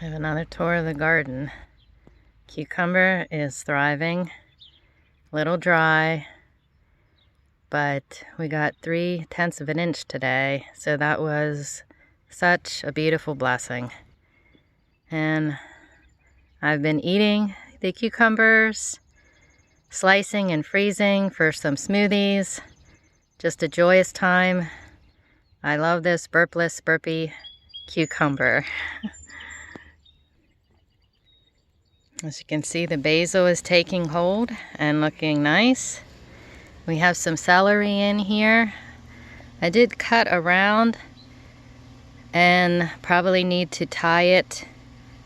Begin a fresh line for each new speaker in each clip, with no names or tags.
I have another tour of the garden. Cucumber is thriving, a little dry, but we got 3/10 of an inch today, so that was such a beautiful blessing. And I've been eating the cucumbers, slicing and freezing for some smoothies. Just a joyous time. I love this burpless, burpy cucumber. As you can see, the basil is taking hold and looking nice. We have some celery in here. I did cut around and probably need to tie it.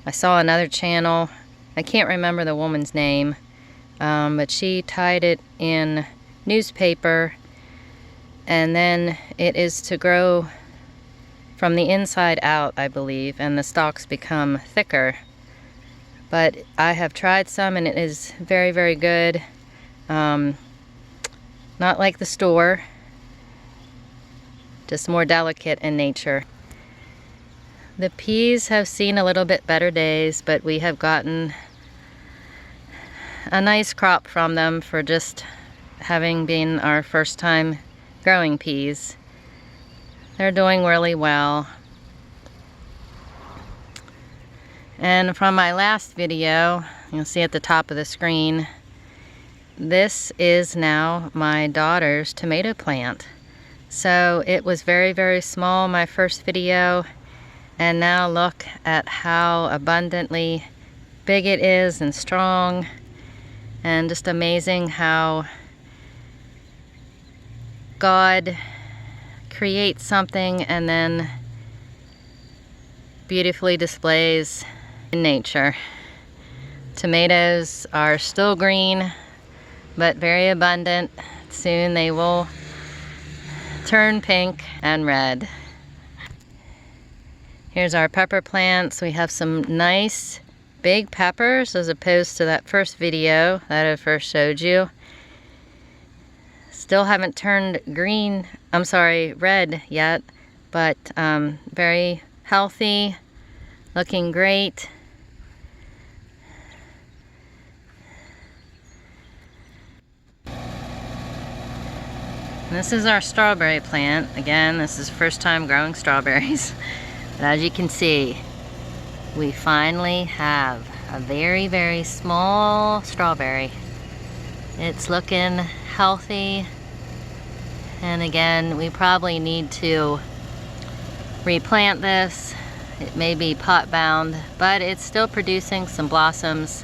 I saw another channel, I can't remember the woman's name, but she tied it in newspaper, and then it is to grow from the inside out, I believe, and the stalks become thicker. But I have tried some and it is very, very good. Not like the store, just more delicate in nature. The peas have seen a little bit better days, but we have gotten a nice crop from them for just having been our first time growing peas. They're doing really well. And from my last video, you'll see at the top of the screen, this is now my daughter's tomato plant. So it was very, very small, my first video, and now look at how abundantly big it is and strong, and just amazing how God creates something and then beautifully displays in nature. Tomatoes are still green, but very abundant. Soon they will turn pink and red. Here's our pepper plants. We have some nice big peppers as opposed to that first video that I first showed you. Still haven't turned red yet, but very healthy, looking great. This is our strawberry plant. Again, this is first time growing strawberries. But as you can see, we finally have a very, very small strawberry. It's looking healthy. And again, we probably need to replant this. It may be pot bound, but it's still producing some blossoms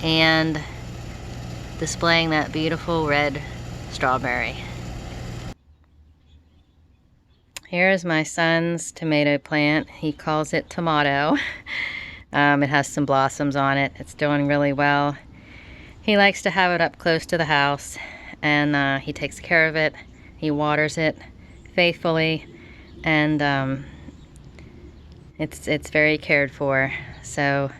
and displaying that beautiful red strawberry. Here's my son's tomato plant. He calls it Tomato. It has some blossoms on it. It's doing really well. He likes to have it up close to the house, and he takes care of it. He waters it faithfully, and it's very cared for. So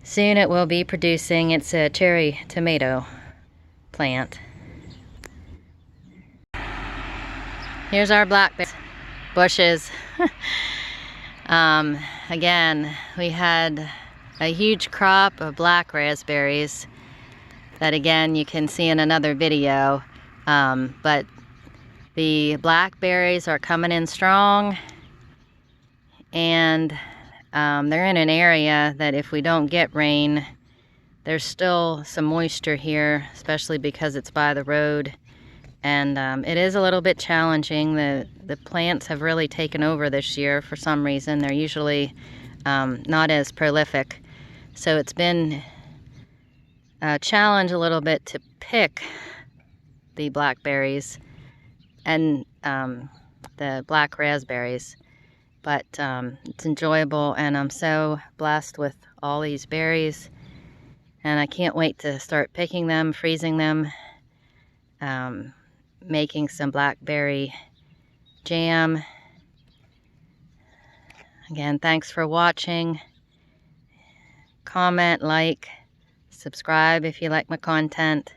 soon it will be producing. It's a cherry tomato plant. Here's our blackberry bushes. Again, we had a huge crop of black raspberries that again you can see in another video, but the blackberries are coming in strong, and they're in an area that if we don't get rain, there's still some moisture here, especially because it's by the road. And it is a little bit challenging. The plants have really taken over this year for some reason. They're usually not as prolific. So it's been a challenge a little bit to pick the blackberries and the black raspberries. But it's enjoyable, and I'm so blessed with all these berries. And I can't wait to start picking them, freezing them, making some blackberry jam. Again, thanks for watching. Comment, like, subscribe if you like my content.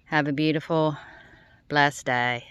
Have a beautiful, blessed day.